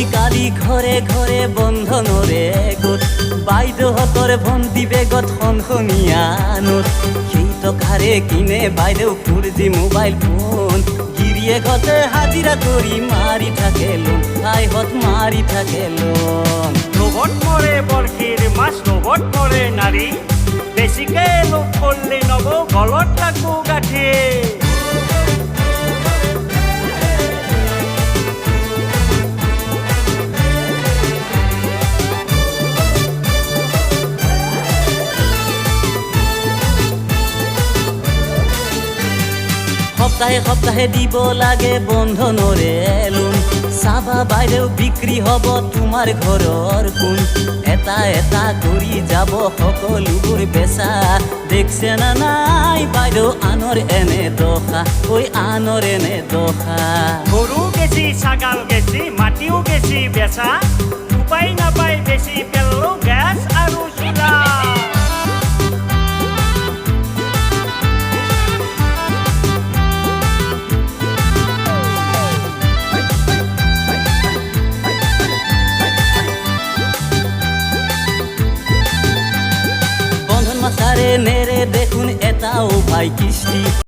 আজিকালি ঘৰে ঘৰে বন্ধনৰে গোট বাইদেউহঁতৰ ভণ্টি বেগত খনখনীয়া নোট সেই টকাৰে কিনে বাইদেউ 4G মোবাইল ফোন গিৰিয়েকহঁতে হাজিৰা কৰি মাৰি থাকে লোন আইহঁত মাৰি থাকে লোন লোভত মৰে বৰশীৰ মাছ লোভত মৰে নাৰী বেছিকে লোভ কৰিলে নব গলত লাগব গাঠি সপ্তাহে সপ্তাহে দিব লাগে বন্ধনৰে লোন চাবা বাইদেউ বিক্ৰী হ'ব তোমাৰ ঘৰৰ কোন এটা এটা কৰি যাব সকলোবোৰ বেচা দেখছে না নাই বাইদেউ আনৰ এনে দশা ঐ আনৰ এনে দশা গৰু গেছি ছাগাল গেছি মাটিও গেছি বেচা উপায় নাপায় বেছি পেলো গেছ আৰু চুলা বন্ধন মাস্টাৰে নেৰে দেখোন এটাও ভাই কিস্তি